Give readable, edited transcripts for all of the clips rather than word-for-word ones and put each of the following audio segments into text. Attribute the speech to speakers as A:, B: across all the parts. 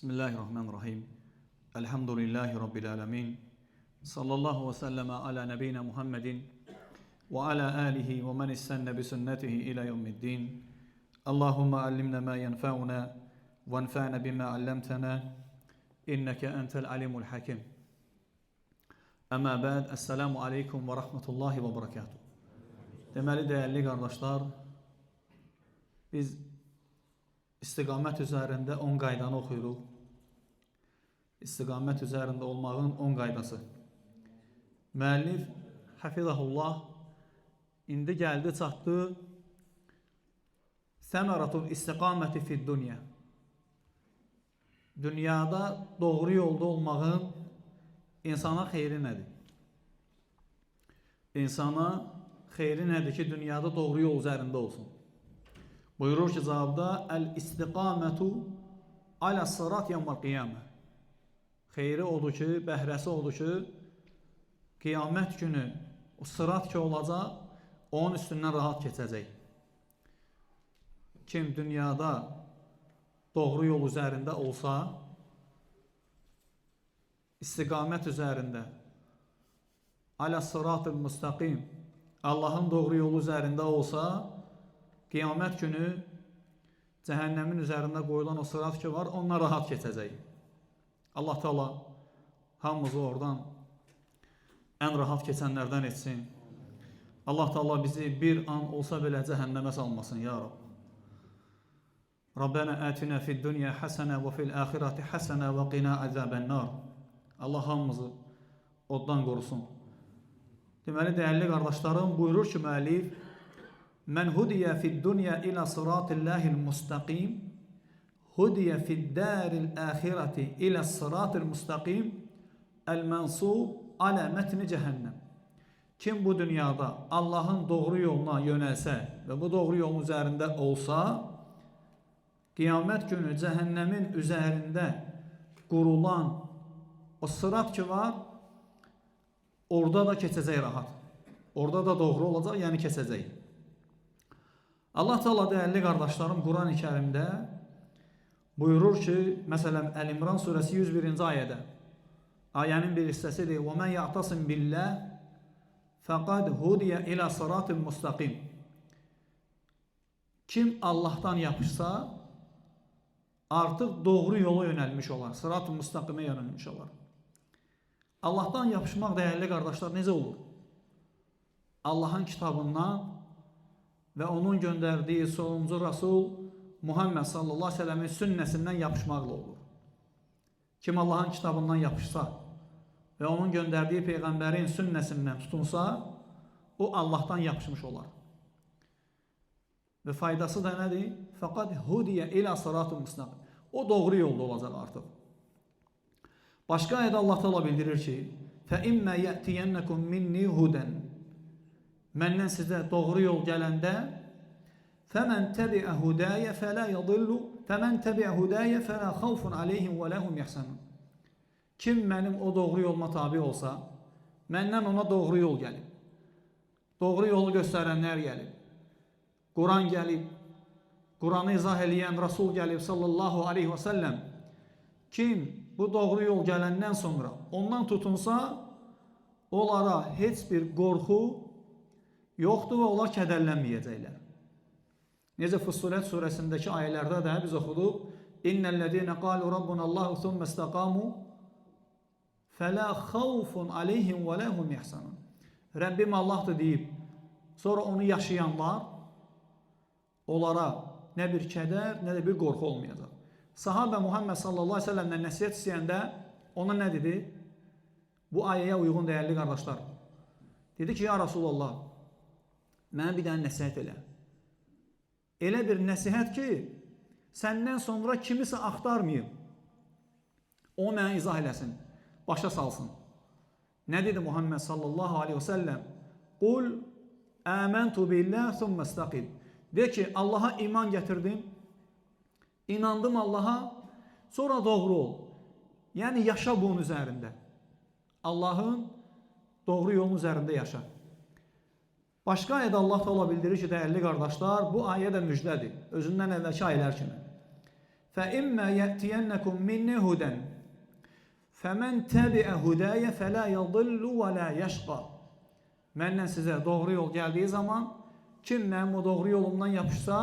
A: Bismillahirrahmanirrahim. Elhamdülillahi Rabbil alemin. Sallallahu ve sellem ala nebiyyina Muhammedin ve ala alihi ve men istenne bi sünnetihi ila yevmiddin. Allahümme allimna ma yenfa'una ve enfa'na bima allamtana. İnneke entel alimul hakim. Amma ba'd. Esselamu aleyküm ve rahmetullahi ve berekatuhu. Deməli, dəyərli qardaşlar, biz istiqamət üzərində 10 qaydanı oxuyuruq. İstiqamət üzərində olmağın 10 qaydası. Müəllif Hafizahullah indi gəldi çatdı Səmaratul istiqaməti fid dünya. Dünyada doğru yolda olmağın insana xeyri nədir? İnsana xeyri nədir ki, dünyada doğru yol üzərində olsun? Buyurur ki, cavabda el-istiqamətu alə sırat yevməl qiyamə. Xeyri odur ki, bəhrəsi odur ki, qiyamət günü o sırat ki olacaq, onun üstündən rahat keçəcək. Kim dünyada doğru yol üzərində olsa, istiqamət üzərində, alə sırat-ül müstəqim, Allahın doğru yolu üzərində olsa, qiyamət günü cəhənnəmin üzərində qoyulan o sırat ki var, onunla rahat keçəcək. Allah Teala hamımızı oradan ən rahat keçənlərdən etsin. Allah Teala bizi bir an olsa belə cəhənnəmə salmasın, ya Rab. Rabbena atina fid dunya hasana və fil axirati hasana və qina azabən nar. Allah hamımızı oddan qorusun. Deməli, dəyərli qardaşlarım, buyurur ki, müəllif, Mən hudiyə fid dünya ilə sıratillahil müstəqim, hudiyə fid dəril əxirəti ilə sıratil müstəqim, əl-mənsub alə mətni cəhənnəm. Kim bu dünyada Allahın doğru yoluna yönəlsə və bu doğru yolun üzərində olsa, qiyamət günü cəhənnəmin üzərində qurulan o sırat ki var, orada da keçəcək rahat. Orada da doğru olacaq, yəni keçəcək. Allah Teala, dəyərli qardaşlarım, Quran-ı Kərimdə buyurur ki, məsələn, Əl-İmran surəsi 101-ci ayədə, ayənin bir hissəsidir, وَمَنْ يَعْتَصِمْ بِاللَّهِ فَقَدْ هُدِيَ إِلَى صِرَاطٍ مُسْتَقِيمٍ. Kim Allah'tan yapışsa, artıq doğru yola yönəlmiş olar, sırat-ı müstaqimə yönəlmiş olar. Allah'tan yapışmaq, dəyərli qardaşlar, necə olur? Allah'ın kitabından və onun göndərdiyi sonuncu Rasul Muhammed sallallahu aleyhi ve sellemin sünnəsindən yapışmaqla olur. Kim Allah'ın kitabından yapışsa və onun göndərdiyi Peyğəmbərin sünnəsindən tutunsa, o Allah'tan yapışmış olar. Və faydası da nədir? Fəqad hudiyə ilə sırat-ı müstəqim. O doğru yolda olacaq artıq. Başqa ayədə Allah Teala bildirir ki, فَإِمَّا يَأْتِيَنَّكُمْ مِنِّي هُدًا. Məndən sizə doğru yol gələndə فَمَنْ تَبِعَ هُدَايَ فَلَا يَضِلُّ فَمَنْ تَبِعَ هُدَايَ فَلَا خَوْفٌ عَلَيْهِمْ وَلَهُمْ يَحْزَنُونَ. Kim mənim o doğru yoluma tabi olsa, məndən ona doğru yol gəlib. Doğru yolu göstərənlər gəlib. Quran gəlib. Quranı izah eləyən Rasul gəlib sallallahu aleyhi və səlləm. Kim bu doğru yol gələndən sonra ondan tutunsa, onlara heç bir qorxu yoxdur və onlar kədərlənməyəcəklər. Necə Fussilət surəsindəki ayələrdə də biz oxuduq. İnnellezine qalu rabbunallahu thumma istaqamu fala xawfun alayhim və lahum yahzanun. Rəbbim Allahdır deyib, sonra onu yaşayanlar, onlara nə bir kədər, nə də bir qorxu olmayacaq. Sahabə Muhammed sallallahu aleyhi ve sellemdən nəsihət istəyəndə ona nə dedi? Bu ayəyə uyğun, dəyərli qardaşlar. Dedi ki, ya Rasulallah, mənə bir dənə nəsihət elə. Elə bir nəsihət ki, səndən sonra kimisə axtarmayım. O mənə izah eləsin, başa salsın. Nə dedi Muhammed sallallahu aleyhi ve sellem? Qul əməntu billah thumma istaqim. De ki, Allaha iman gətirdim, inandım Allaha, sonra doğru ol. Yəni, yaşa bunun üzərində. Allahın doğru yolun üzərində yaşa. Başqa ayədə Allah Teala bildirir ki, dəyərli qardaşlar, bu ayə də müjdədir. Özündən əvvəlki ayələr kimi. فَإِمَّا يَأْتِيَنَّكُمْ مِنِّي هُدًى فَمَنْ تَبِعَ هُدَايَ فَلَا يَضِلُّ وَلَا يَشْقَى. Məndən sizə doğru yol gəldiyi zaman, kim mənim o doğru yolumdan yapışsa,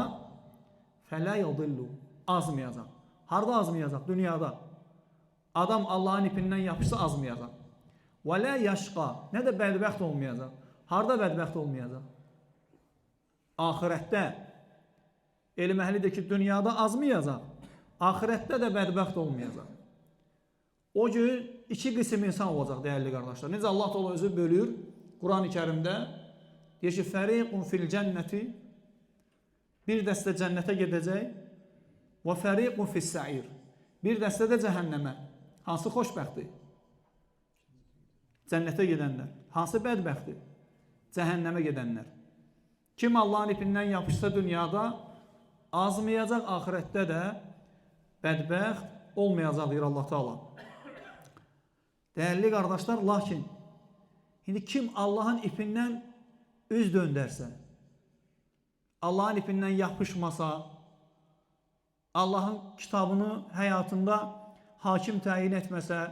A: fələ yadillu, azmayacaq. Harada azmayacaq? Dünyada. Adam Allahın ipindən yapışsa azmayacaq. Və lə yaşqa, nə də bədbəxt olmayacaq. Harada bədbəxt olmayacaq? Ahirətdə. Elm əhlidir ki, dünyada azmayacaq. Ahirətdə də bədbəxt olmayacaq. O gün iki qism insan olacaq, dəyərli qardaşlar. Necə Allah Teala özü bölür? Quran-ı Kərimdə deyir ki, fəriqun fil cənnəti, bir dəstə cənnətə gedəcək, və fəriqun fis səir, bir dəstə də cəhənnəmə. Hansı xoşbəxtdir? Cənnətə gedənlər. Hansı bədbəxtdir? Cəhənnəmə gedənlər. Kim Allahın ipindən yapışsa dünyada azmayacaq, ahirətdə də bədbəxt olmayacaq, deyir Allah Teala. Dəyərli qardaşlar, lakin indi kim Allahın ipindən üz döndərsə, Allahın ipindən yapışmasa, Allahın kitabını həyatında hakim təyin etməsə,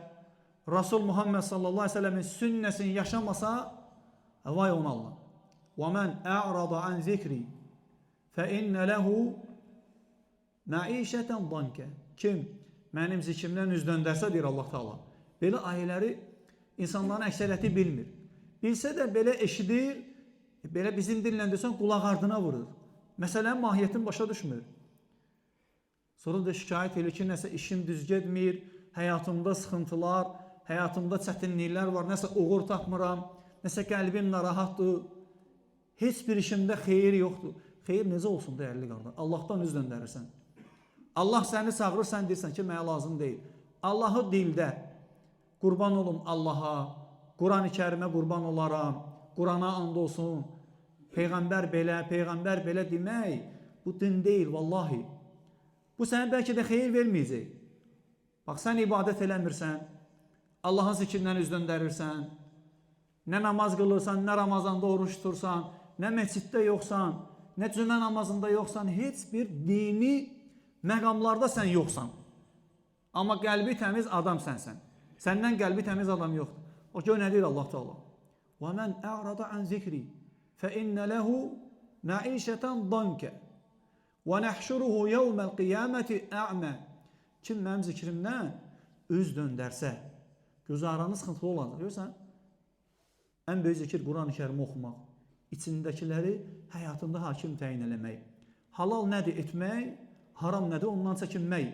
A: Rasul Muhammed sallallahu aleyhi ve sellemin sünnəsini yaşamasa, vay ona Allah. وَمَنْ أَعْرَضَ عَنْ ذِكْرِ فَإِنَّ لَهُ مَعِيشَةً ضَنْكَ. Kim mənim zikrimdən üz döndərsə, deyir Allah Teala. Belə ayələri insanların əksəriyyəti bilmir. Bilsə də belə eşidir, belə bizim dillə desən qulaq ardına vurur. Məsələnin mahiyyətini başa düşmür. Sonra da şikayət edir ki, nəsə işim düz getmir, həyatımda sıxıntılar, həyatımda çətinliklər var, nəsə uğur tapmıram, nəsə qəlbim narahatdır, heç bir işimdə xeyir yoxdur. Xeyir necə olsun, dəyərli qardaş? Allahdan üz döndərirsən. Allah səni çağırır, sən deyirsən ki, mənə lazım deyil. Allahı dildə, qurban olum Allaha, Quran-ı Kərimə qurban olaram, Qurana and olsun, Peyğəmbər belə demək, bu din deyil, vallahi. Bu sənə bəlkə də xeyir verməyəcək. Bax, sən ibadət eləmirsən, Allahın zikrindən üz döndərirsən, nə namaz qılırsan, nə Ramazanda oruç tutursan, nə məsciddə yoxsan, nə cümə namazında yoxsan, heç bir dini məqamlarda sən yoxsan. Amma qəlbi təmiz adam sənsən. Səndən qəlbi təmiz adam yoxdur. O ki, o nə deyir Allah Teala? وَمَنْ أَعْرَضَ عَنْ ذِكْرِ فَإِنَّ لَهُ مَعِيشَةً ضَنْكَ وَنَحْشُرُهُ يَوْمَ الْقِيَامَةِ أَعْمَى. Kim mənim zikrimdən üz döndərsə, güzaranı sıxıntılı olacaq. Görürsən? Ən böyük zikir Quran-ı Kərimi oxumaq, içindəkiləri həyatında hakim təyin eləmək. Halal nədir etmək, haram nədir ondan çəkinmək.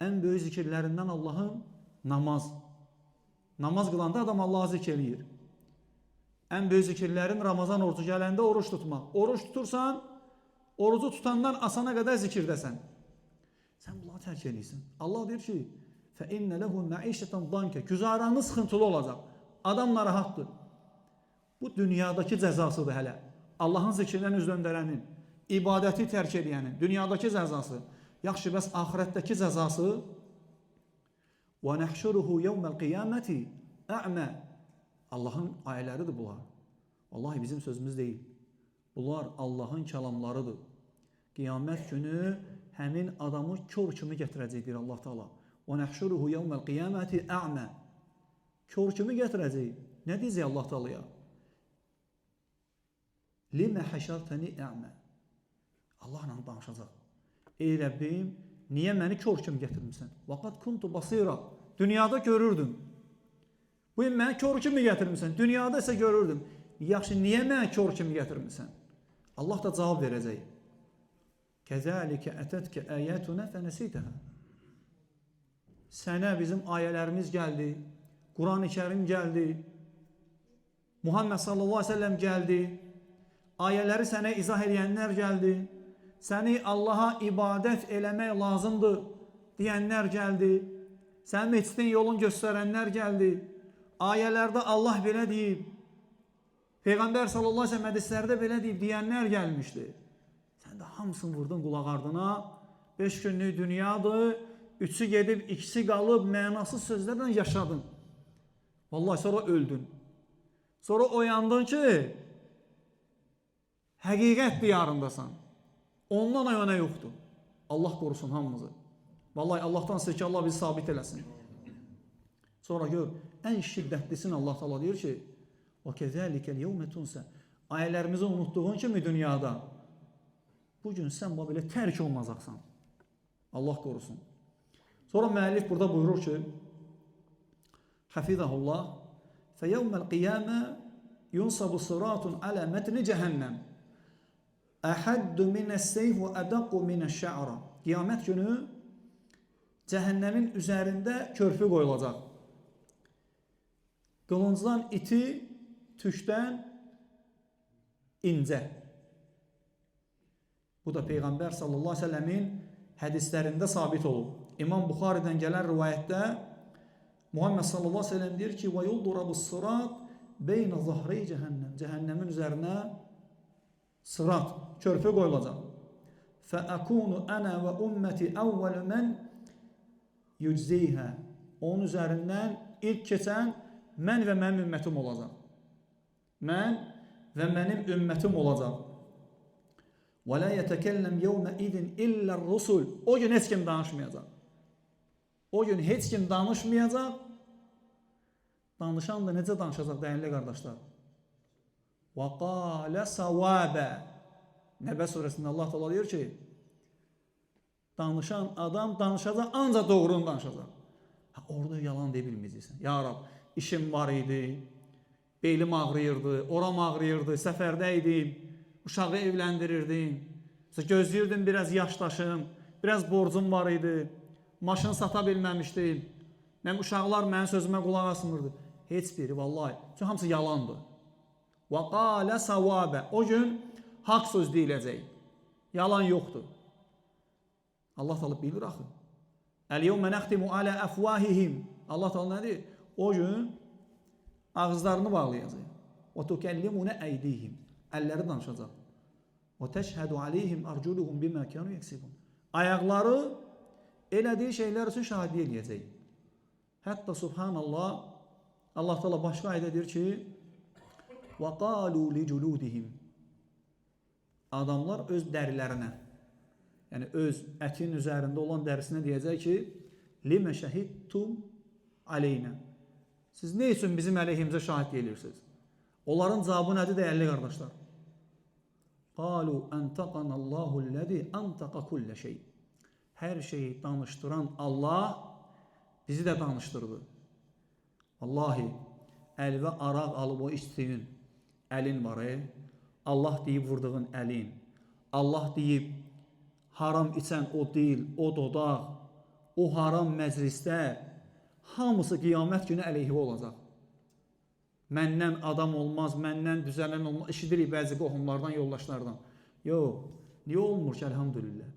A: Ən böyük zikirlərindən Allahın namaz. Namaz qılanda adam Allah'ı zikr eləyir. Ən böyük zikirlərin Ramazan orucu gələndə oruç tutmaq. Oruç tutursan, orucu tutandan asana qədər zikirdəsən. Sən bunları tərk eləyirsən. Allah deyir ki, فَإِنَّ لَهُ مَعِيشَةً ضَنْكَ. Güzaranı sıxıntılı olacaq. Adam narahatdır. Bu dünyadakı cəzasıdır hələ. Allahın zikrindən üz döndərənin, ibadəti tərk edənin, dünyadakı cəzası. Yaxşı, bəs ahirətdəki cəzası وَنَحْشُرُهُ يَوْمَ الْقِيَامَةِ أَعْمَى. Allahın ayələridir bunlar. Vallahi bizim sözümüz deyil. Bunlar Allahın kəlamlarıdır. Qiyamət günü həmin adamı kör kimi gətirəcək, deyir Allah Teala. وَنَحْشُرُهُ يَوْمَ الْقِيَامَةِ أَعْمَى. Kör kimi gətirəcək. Nə deyəcək Allah Teala'ya? لِمَ حَشَرْتَنِي أَعْمَى. Allahla danışacaq. Ey Rəbbim, niyə məni kör kimi gətirmişsən? وَقَدْ كُنْتُ بَصِيرًا. Dünyada görürdüm. Bu gün məni kör kimi gətirmişsən. Dünyada isə görürdüm. Yaxşı, niyə məni kör kimi gətirmişsən? Allah da cavab verəcək. كَذَٰلِكَ أَتَتْكَ آيَاتُنَا فَنَسِيتَهَا. Sənə bizim ayələrimiz gəldi. Quran-ı Kərim gəldi. Muhammed sallallahu aleyhi ve sellem gəldi. Ayələri sənə izah edənlər gəldi. Səni Allaha ibadət eləmək lazımdır deyənlər gəldi. Sənin meçidin yolun göstərənlər gəldi. Ayələrdə Allah belə deyib. Peyğəmbər sallallahu aleyhi ve sellem hədislərdə belə deyib deyənlər gəlmişdi. Sən də hamısını vurdun qulaq ardına. 5 günlük dünyadır. 3'ü gedib, 2'si qalıb, mənasız sözlərlə yaşadın. Vallahi sonra öldün. Sonra oyandın ki, həqiqət diyarındasan. Ondan ayana yoxdur. Allah qorusun hamımızı. Vallahi Allahdan istəyir ki, Allah bizi sabit eləsin. Sonra gör, ən şiddətlisini Allah Teala deyir ki, وَكَذَٰلِكَ الْيَوْمَ تُنْسَ Ayələrimizi unutduğun kimi dünyada, bugün sən belə tərk olmayacaqsan. Allah qorusun. Sonra müəllif burada buyurur ki, Hafizahullah فَيَوْمَ الْقِيَامَةِ يُنْصَبُ صِرَاطٌ عَلَى مَتْنِ جَهَنَّمِ أَحَدُّ مِنَ السَّيْفِ وَأَدَقُّ مِنَ الشَّعْرَ Qiyamət günü cəhənnəmin üzərində körpü qoyulacaq. Qılıncdan iti, tükdən incə. Bu da Peyğəmbər sallallahu aleyhi ve sellemin hədislərində sabit olub. İmam Buxaridən gələn rivayətdə Muhammed sallallahu aleyhi ve sellem deyir ki, وَيُضْرَبُ الصِّرَاطِ بَيْنَ ظَهْرَيْ cəhənnəm Cəhənnəmin üzərinə sırat, körpü qoyulacaq. فَأَكُونُ أَنَا وَأُمَّتِ أَوَّلُ مَنْ يُجْزِيهَا Onun üzərindən ilk keçən mən və mənim ümmətim olacaq. Mən və mənim ümmətim olacaq. وَلَا يَتَكَلَّمْ يَوْمَ اِذٍ اِلَّا الرُّسُلِ O gün heç kim danışmayacaq. O gün heç kim danışmayacaq. Danışan da necə danışacaq dəyərli qardaşlar? وَقَالَ سَوَابَ Nəbə surəsində Allah Teala deyir ki, danışan adam danışacaq, ancaq doğrunu danışacaq. Orada yalan deyə bilməyəcəksən. Ya Rab, işim var idi, beylim ağrıyırdı, oram ağrıyırdı, səfərdə idim, uşağı evləndirirdim, gözləyirdim biraz yaşlaşım, biraz borcum var idi, maşın sata bilməmişdim, mənim uşaqlar mənim sözümə qulaq asmırdı. Heç biri, vallahi, çünki hamısı yalandır. وَقَالَ سَوَابَ O gün haqq söz deyiləcək. Yalan yoxdur. Allah Teala bilir axı. Əl-yevmə nəxtimu alə əfvahihim Allah Teala nə deyir? O gün ağızlarını bağlayacaq. Və tukəllimunə əydihim Əlləri danışacaq. Və təşhədu aleyhim arculuhum bimə kənu yeksibun Ayaqları elədiyi şeylər üçün şahidlik eləyəcək. Hətta subhanallah Allah Teala başqa ayədə deyir ki və qalu li culudihim Adamlar öz dərilərinə yəni öz ətin üzərində olan dərisinə deyəcək ki limə şəhidtum aleynə Siz nə üçün bizim əleyhimizə şahidlik edirsiniz? Onların cavabı nədir dəyərli qardaşlar? Qalu antaqanallahu ləzi antaqa kullə şey Hər şeyi danışdıran Allah bizi də danışdırdı. Vallahi əlvə araq alıb o içdiyin əlin var Allah deyib vurduğun əlin Allah deyib haram içən o dil, o dodaq o haram məclisdə hamısı qiyamət günü əleyhivə olacaq. Məndən adam olmaz, məndən düzələn olmaz. Eşidirik bəzi qohumlardan, yoldaşlardan. Yox, niyə olmur ki, əlhamdülillah?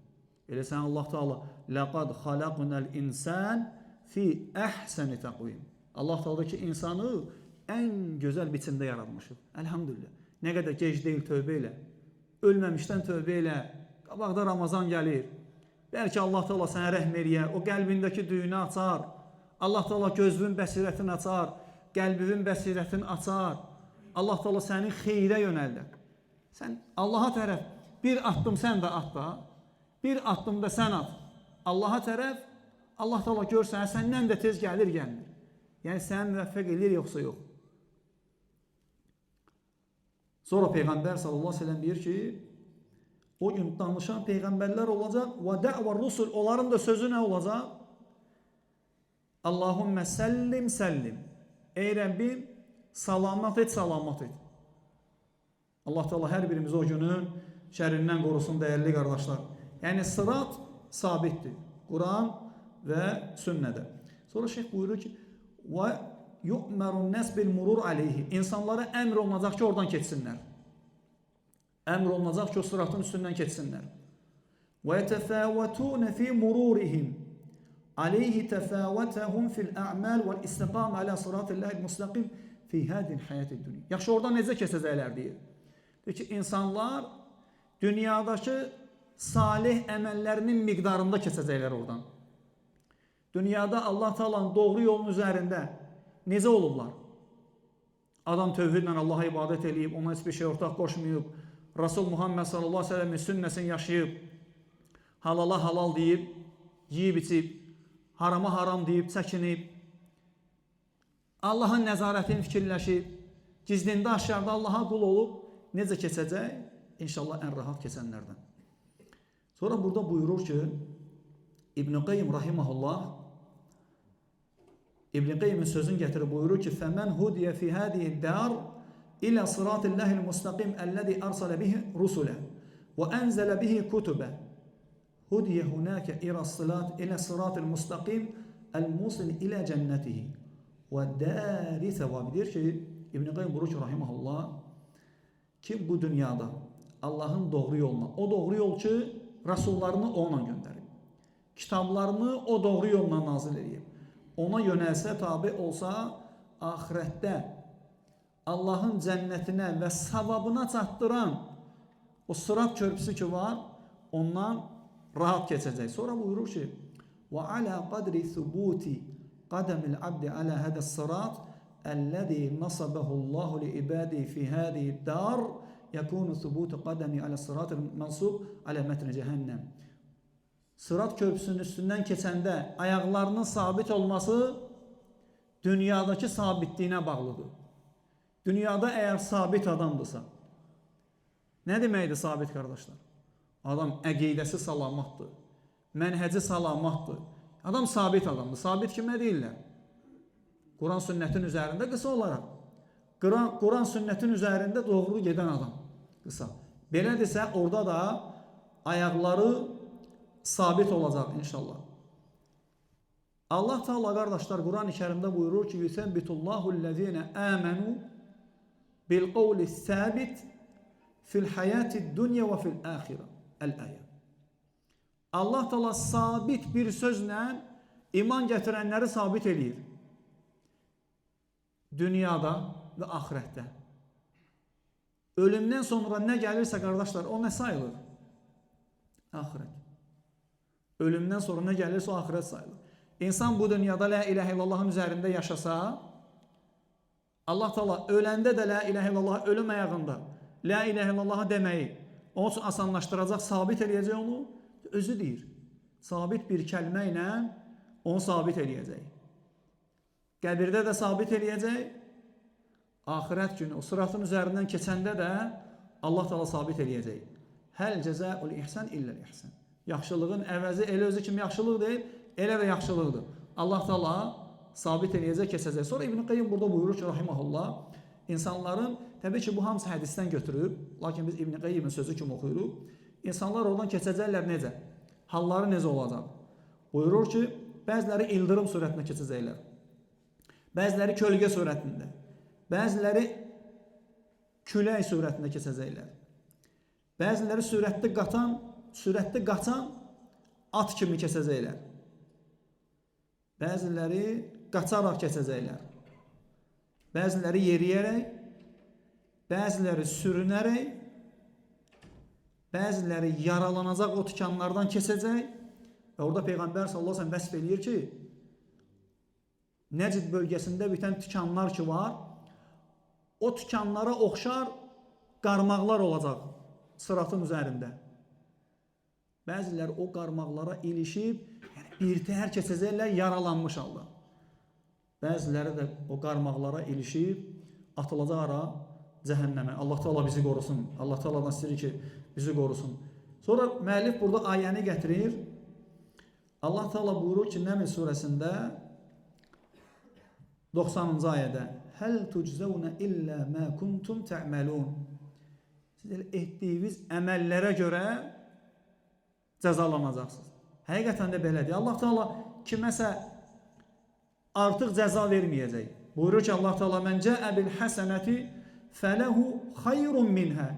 A: Elə sən Allah Teala laqad xalaqnal insan fi əhsəni təqvim. Allah Teala ki, insanı ən gözəl biçimdə yaratmışıq. Əlhamdülillah. Nə qədər gec deyil tövbə elə. Ölməmişdən tövbə elə. Qabaqda Ramazan gəlir. Bəlkə Allah Teala sənə rəhm eləyə, o qəlbindəki düyünü açar. Allah Teala gözünün bəsirətini açar, qəlbinin bəsirətini açar. Allah Teala səni xeyrə yönəldər. Sən Allaha tərəf bir addım sən də at da, bir addım da sən at. Allaha tərəf Allah Teala görsən, səndən də tez gəlir. Yəni səni müvəffəq edir yoxsa yox. Sonra Peyğəmbər sallallahu aleyhi ve sellem deyir ki, o gün danışan peyğəmbərlər olacaq və də'və rusul onların da sözü nə olacaq? Allahümmə səllim səllim. Ey Rəbbim, salamat et, salamat et. Allah Teala hər birimiz o günün şərrindən qorusun dəyərli qardaşlar. Yəni sırat sabitdir. Quran və sünnədə. Sonra şeyh buyurur ki, və yu'mərun nəs bil murur aleyhi. İnsanlara əmr olunacaq ki, oradan keçsinlər. Əmr olunacaq ki, o sıratın üstündən keçsinlər. Və yətəfəvətun fi mururihim. Aleyhi təfəvətəhum fil a'mal və istiqam alə sıratillahil müstəqim fi hədin həyəti dünya. Yaxşı, oradan necə keçəcəklər deyir. Deyir ki, insanlar dünyadakı salih əməllərinin miqdarında keçəcəklər oradan. Dünyada Allah Taala'nın doğru yolun üzərində necə olublar? Adam tövhidlə Allaha ibadət edib, ona heç bir şey ortaq qoşmayıb, Rasul Muhammed sallallahu aleyhi ve sellemin sünnəsini yaşayıb, halala halal deyib, yeyib içib, harama haram deyib, çəkinib, Allahın nəzarətini fikirləşib, gizlində aşağıda Allaha qul olub, necə keçəcək? İnşallah ən rahat keçənlərdən. Sonra burada buyurur ki, İbn-i Qayyim rahiməhullah, İbn-i Qayyimin sözünü gətirib buyurur ki, فَمَنْ هُدِيَ فِي هَذِهِ الدَّارِ إِلَى صِرَاطِ اللَّهِ الْمُسْتَقِيمِ الَّذِي أَرْسَلَ بِهِ رُسُلَهُ وَأَنْزَلَ بِهِ كُتُبَهُ هُدِيَ هُنَاكَ إِلَى الصِّرَاطِ الْمُسْتَقِيمِ الْمُوصِلِ إِلَى جَنَّتِهِ وَالدَّارِ ثَوَابِ. Deyir ki, İbn-i Qayyim buyurur ki, rahiməhullah, ki bu dünyada Allahın doğru yoluna, o doğru yol ki, Rasullarını onunla göndərib, kitablarını o doğru yolla nazil edib, ona yönəlsə, tabi olsa, ahirətdə Allahın cənnətinə və savabına çatdıran o sırat körpüsü ki var, ondan rahat keçəcək. Sonra buyurur ki, وَعَلَى قَدْرِ ثُبُوتِ قَدَمِ الْعَبْدِ عَلَى هَذَا الصِّرَاطِ الَّذِي نَصَبَهُ اللَّهُ لِعِبَادِهِ فِي هَذِهِ الدَّارِ يَكُونُ ثُبُوتُ قَدَمِ عَلَى الصِّرَاطِ الْمَنْصُوبِ عَلَى مَتْنِ جَهَنَّمِ. Sırat köprüsünün üstündən keçəndə ayaqlarının sabit olması dünyadakı sabitliyinə bağlıdır. Dünyada əgər sabit adamdırsa, nə deməkdir sabit qardaşlar? Adam əqidəsi salamatdır, mənhəci salamatdır. Adam sabit adamdır. Sabit kimə deyirlər? Quran sünnətin üzərində qısa olaraq. Quran sünnətin üzərində doğru gedən adam qısa. Belədirsə orada da ayaqları sabit olacaq inşallah. Allah Teala qardaşlar Quran-ı Kərimdə buyurur ki, "Yusabbitullahu-llezine amenu bil-qawli-sabit fil-hayati-dunya ve fil-ahire." El-ayet. Allah Teala sabit bir sözlə iman gətirənləri sabit eləyir. Dünyada və ahirətdə. Ölümdən sonra nə gəlirsə qardaşlar, o nə sayılır? Ahirət. Ölümdən sonra nə gəlirsə o ahirət sayılır. İnsan bu dünyada la ilahe illallahın üzərində yaşasa, Allah Teala öləndə də la ilahe illallah ölüm ayağında la ilahe illallahı deməyi onun üçün asanlaşdıracaq, sabit eləyəcək onu. Özü deyir. Sabit bir kəlmə ilə onu sabit eləyəcək. Qəbirdə də sabit eləyəcək. Ahirət günü o sıratın üzərindən keçəndə də Allah Teala sabit eləyəcək. Həl cəzaul ihsan illəl ihsan. Yaxşılığın əvəzi elə özü kimi yaxşılıq deyil, elə də yaxşılıqdır. Allah Teala sabit eləyəcək, keçəcək. Sonra İbn-i Qayyim burada buyurur ki, rahiməhullah, insanların, təbii ki, bu hamısı hədisdən götürüb, lakin biz İbn-i Qayyimin sözü kimi oxuyuruq. İnsanlar oradan keçəcəklər necə? Halları necə olacaq? Buyurur ki, bəziləri ildırım sürətində keçəcəklər. Bəziləri kölgə sürətində. Bəziləri külək sürətində keçəcəklər. Bəziləri sürətli qaçan at kimi keçəcəklər. Bəziləri qaçaraq keçəcəklər. Bəziləri yeriyərək, bəziləri sürünərək, bəziləri yaralanacaq o tikanlardan keçəcək. Və orada Peyğəmbər sallallahu əleyhi və səlləm vəsf eləyir ki, Nəcd bölgəsində bitən tikanlar ki var, o tikanlara oxşar qarmaqlar olacaq sıratın üzərində. Bəziləri o qarmaqlara ilişib, birtəhər keçəcəklər yaralanmış halda. Bəziləri də o qarmaqlara ilişib, atılacaq ara cəhənnəmə. Allah Teala bizi qorusun. Allah Teala'dan istəyir ki, bizi qorusun. Sonra müəllif burada ayəni gətirir. Allah Teala buyurur ki, Nəml surəsində 90-cı ayədə Həl tuczəvnə illə mə kuntum tə'məlun. Siz etdiyiniz əməllərə görə cəzalanacaqsınız. Həqiqətən də belədir. Allah Teala kiməsə artıq cəza verməyəcək. Buyurur ki, Allah Teala mən cəə bil həsənəti fələhu xayrun minhə.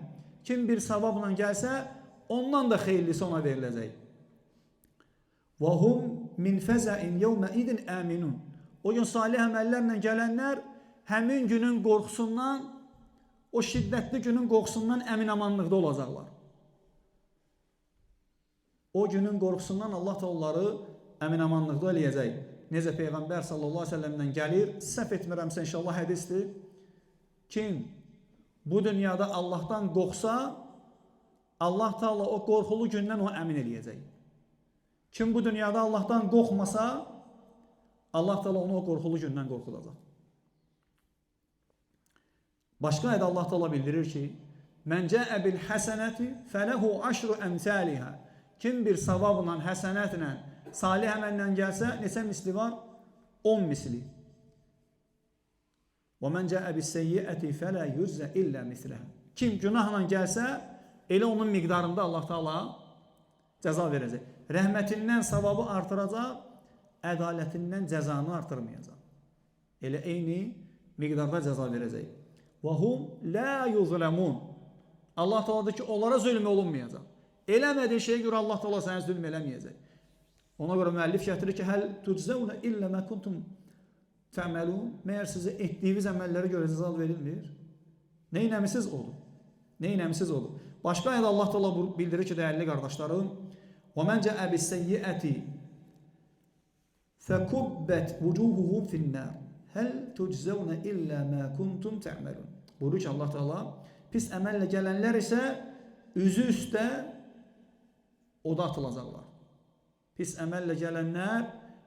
A: Kim bir savabla gəlsə, ondan da xeyirlisi ona veriləcək. Və hum min fəzəin yevmə idin əminun. O gün salih əməllərlə gələnlər həmin günün qorxusundan, o şiddətli günün qorxusundan əminamanlıqda olacaqlar. O günün qorxusundan Allah da onları əminamanlıqda eləyəcək. Necə Peyğəmbər sallallahu əleyhi və səlləmdən gəlir, səhv etmirəmsə inşallah hədisdir. Kim bu dünyada Allahdan qorxsa, Allah Teala o qorxulu gündən onu əmin eləyəcək. Kim bu dünyada Allah'tan qorxmasa, Allah Teala onu o qorxulu gündən qorxudacaq. Başqa ayədə Allah Teala bildirir ki, "Mən cəə bil həsənəti fələhu aşru əmsaliha." Kim bir savabla, həsənətlə, salih əməllə gəlsə, neçə misli var? 10 misli. "Və mən cəə bis seyyiəti fələ yuzə illə misləhə." Kim günahla gəlsə, elə onun miqdarında Allah Teala cəza verəcək. Rəhmətindən savabı artıracaq, ədalətindən cəzanı artırmayacaq. Elə eyni miqdarda cəza verəcək. Və hum la yuzlamun. Allah Teala deyir ki, onlara zülm olunmayacaq. Eləmədiyi şeyə görə Allah Teala sənə zülm eləməyəcək. Ona görə müəllif gətirir ki, həl tuczəuna illə mə kuntum tə'məlun. Məyər sizə etdiyiniz əməllərə görə cəza verilmir? Neynəmisiniz odur? Neynəmisiniz odur? Başqa ayədə Allah Teala bildirir ki, dəyərli qardaşlarım, "Və mən cəə bis-seyyiəti fəkubbət vucuhuhum fin-nar. Həl tuczəuna illə mə kuntum tə'məlun." Buyurur ki, Allah Teala pis əməllə gələnlər isə üzü üstə oda atılacaqlar. Pis əməllə gələnlər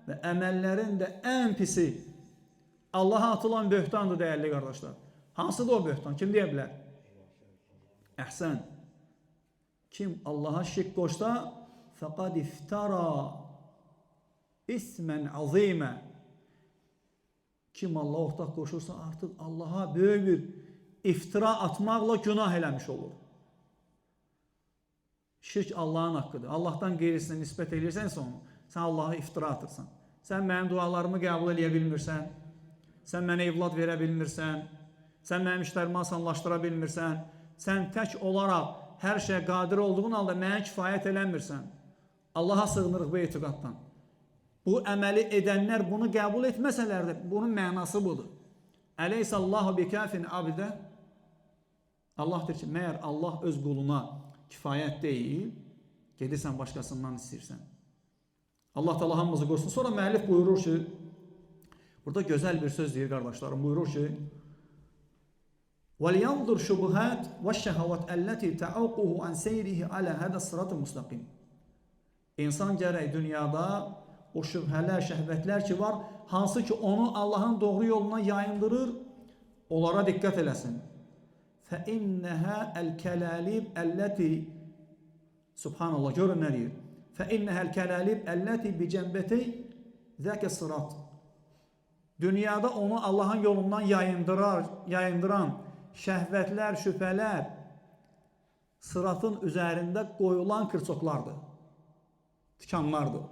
A: və əməllərin də ən pisi Allaha atılan böhtandır, dəyərli qardaşlar. Hansıdır o böhtan? Kim deyə bilər? Əhsən. Kim Allaha şirk qoşsa, fəqad iftara ismən azimə. Kim Allaha ortaq qoşursa, artıq Allaha böyük bir iftira atmaqla günah eləmiş olur. Şirk Allahın haqqıdır. Allahdan qeyrisinə nisbət edirsənsə onu, sən Allaha iftira atırsan. Sən mənim dualarımı qəbul edə bilmirsən, sən mənə evlad verə bilmirsən, sən mənim işlərimi asanlaşdıra bilmirsən, sən tək olaraq hər şeyə qadir olduğun halda mənə kifayət eləmirsən. Allaha sığınırıq bu etiqaddan. Bu əməli edənlər bunu qəbul etməsələr də bunun mənası budur. Əleyhissallahu bikafin abidə. Allah deyir ki, məyər Allah öz quluna kifayət deyil, gedirsən başqasından istəyirsən. Allah Teala hamımızı qorusun. Sonra müəllif buyurur ki, burada gözəl bir söz deyir qardaşlarım, buyurur ki, وَلْيَنْظُرْ شُبُهَاتِ وَالشَّهَوَاتِ الَّتِي تَعَوْقُهُ عَنْ سَيْرِهِ عَلَى هَذَا الصِّرَاطِ الْمُسْتَقِيمِ. İnsan gərək dünyada o şübhələr, şəhvətlər ki var, hansı ki onu Allahın doğru yoluna yayındırır, onlara diqqət eləsin. فَإِنَّهَا الْكَلَالِبْ الَّتِي Subhanallah, görün nə deyir? فَإِنَّهَا الْكَلَالِبْ الَّتِي بِجَنْبَتَيْ ذَاكَ الصِّرَاطِ. Dünyada onu Allahın yolundan yayındıran şəhvətlər, şübhələr sıratın üzərində qoyulan kırçoklardır, tikanlardır.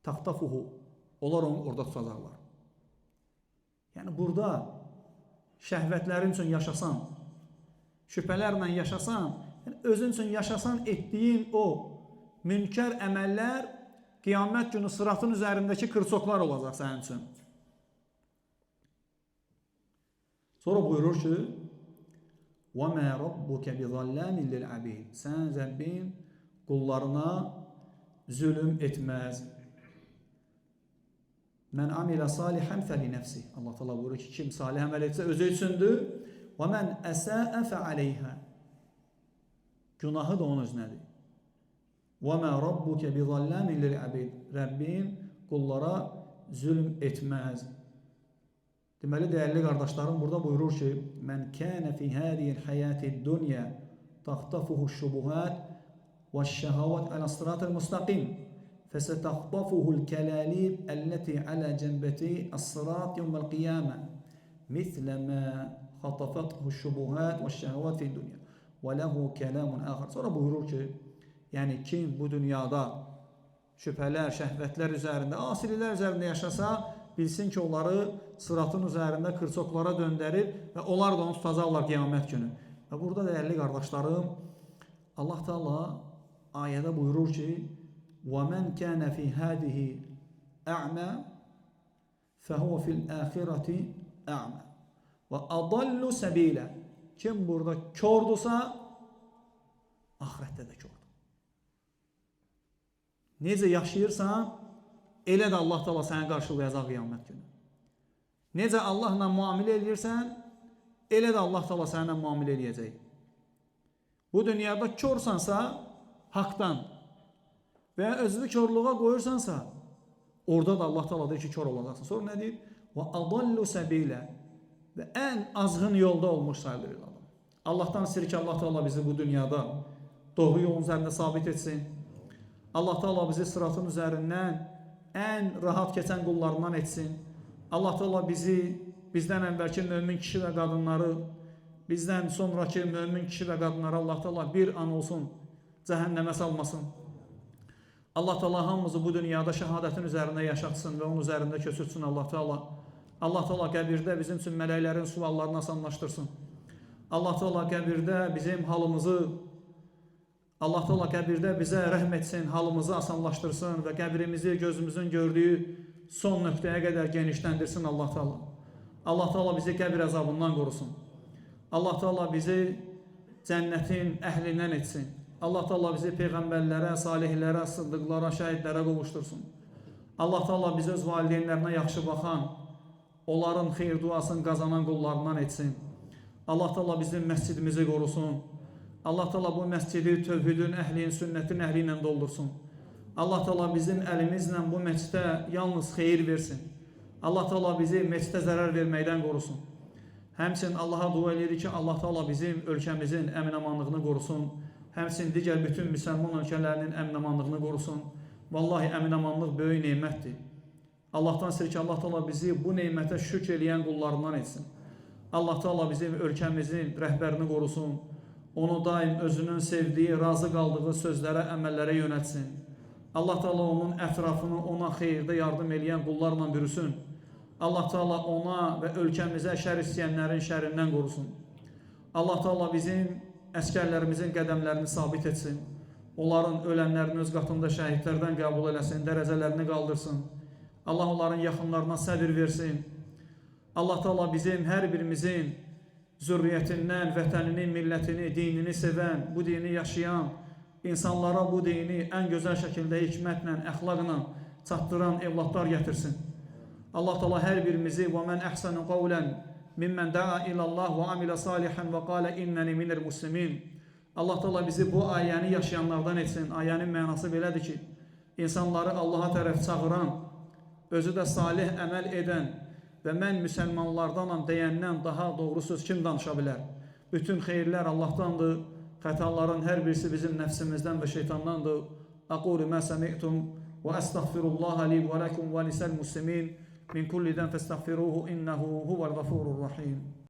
A: Taxtafuhu, onlar onu orada tutacaqlar. Yəni burada şəhvətlərin üçün yaşasan, şübhələrlə yaşasan, yəni özün üçün yaşasan etdiyin o münkər əməllər qiyamət günü sıratın üzərindəki kırçoklar olacaq sənin üçün. Sonra buyurur ki, وَمَا رَبُّكَ بِظَلَّامٍ لِلْعَبِيدِ. Sən Rəbbin qullarına zülüm etməz. Mən amilə salihan fəli nəfsi. Allah Teala buyurur ki, kim salih əməl etsə özü üçündür. وَمَنْ أَسَاءَ فَعَلَيْهَا. Günahı da onun özünədir. وَمَا رَبُّكَ بِظَلَّامٍ لِلْعَبِيدِ. Rəbbin qullara zülm etməz. Deməli, dəyərli qardaşlarım, burada buyurur ki, Mən kənə fi hədiyil həyəti dünya taxtafuhu şubuhat və şəhəvat ələ sıratı müstəqim fəsətəxtafuhul kəlalib əlləti ələ cənbəti əs-sırat yevməl qiyamə mislə mə xatafathu şubuhat və şəhəvat fi dünya və ləhu kəlamun əxər. Sonra buyurur ki, yəni kim bu dünyada şübhələr, şəhvətlər üzərində, asirilər üzərində yaşasa, bilsin ki, onları sıratın üzərində kırçoklara döndərir və onlar da onu tutacaqlar qiyamət günü. Və burada dəyərli qardaşlarım, Allah Teala ayədə buyurur ki, وَمَنْ كَانَ فِي هَذِهِ أَعْمَى فَهُوَ فِي الْآخِرَةِ أَعْمَى وَأَضَلُّ سَبِيلًا. Kim burada kördürsə, ahirətdə də kördür. Necə yaşayırsan, elə də Allah Teala səni qarşılayacaq qiyamət günü. Necə Allahla müamilə edirsən, elə də Allah Teala sənə müamilə edəcək. Bu dünyada körsansa haqdan, və ya özünü körlüğə qoyursansa, orada da Allah Teala deyir ki, kör olacaqsın. Sonra nə deyir? Və adallu səbilə, və ən azğın yolda olmuş sayılır adam. Allah'tan istəyir ki, Allah Teala bizi bu dünyada doğru yolun üzərində sabit etsin. Allah Teala bizi sıratın üzərindən ən rahat keçən qullarından etsin. Allah Teala bizdən əvvəlki mömin kişi və qadınları, bizdən sonraki mömin kişi və qadınları Allah Teala bir an olsun cəhənnəmə salmasın. Allah Teala hamımızı bu dünyada şəhadətin üzərində yaşatsın və onun üzərində köçürsün Allah Teala. Allah Teala qəbirdə bizim üçün mələklərin suallarını asanlaşdırsın. Allah Teala qəbirdə bizim halımızı, Allah Teala qəbirdə bizə rəhm etsin, halımızı asanlaşdırsın və qəbrimizi gözümüzün gördüyü son nöqtəyə qədər genişləndirsin Allah Teala. Allah Teala bizi qəbir əzabından qorusun. Allah Teala bizi cənnətin əhlindən etsin. Allah Teala bizi peyğəmbərlərə, salihlərə, sıddıqlara, şəhidlərə qovuştursun. Allah Teala bizi öz valideynlərinə yaxşı baxan, onların xeyir duasını qazanan qullarından etsin. Allah Teala bizim məscidimizi qorusun. Allah Teala bu məscidi tövhidin əhlinin, sünnətin əhli ilə doldursun. Allah Teala bizim əlimizlə bu məscidə yalnız xeyir versin. Allah Teala bizi məscidə zərər verməkdən qorusun. Həmçinin Allaha dua edirik ki, Allah Teala bizim ölkəmizin əmin-amanlığını qorusun. Həmçinin digər bütün müsəlman ölkələrinin əmin-amanlığını qorusun. Vallahi əmin-amanlıq böyük neymətdir. Allahdan istəyir ki, Allah Teala bizi bu neymətə şükr eləyən qullarından etsin. Allah Teala bizim ölkəmizin rəhbərini qorusun. Onu daim özünün sevdiyi, razı qaldığı sözlərə, əməllərə yönətsin. Allah Teala onun ətrafını ona xeyirdə yardım eləyən qullarla bürüsün. Allah Teala ona və ölkəmizə şər istəyənlərin şərindən qorusun. Allah Teala bizim əskərlərimizin qədəmlərini sabit etsin. Onların ölənlərini öz qatında şəhidlərdən qəbul eləsin, dərəcələrini qaldırsın. Allah onların yaxınlarına səbir versin. Allah Teala bizim hər birimizin zürriyyətindən vətənini, millətini, dinini sevən, bu dini yaşayan, insanlara bu dini ən gözəl şəkildə hikmətlə, əxlaqla çatdıran evlatlar gətirsin. Allah Teala hər birimizi və mən əhsənu qavlən mimmen da'a ilallah və amilə salihan və qalə innəni minir muslimin. Allah Teala bizi bu ayəni yaşayanlardan etsin. Ayənin mənası belədir ki, insanları Allaha tərəf çağıran, özü də salih əməl edən və mən müsəlmanlardanam deyəndən daha doğru söz kim danışa bilər? Bütün xeyirlər Allahdandır. Xətaların hər birisi bizim nəfsimizdən və şeytandandır. Aqulu mə səmi'tum və əstəğfirullaha li və ləkum və lisəl muslimin min kulli dən fəstəğfiruhu innehu huvəl-ğafurur rahim.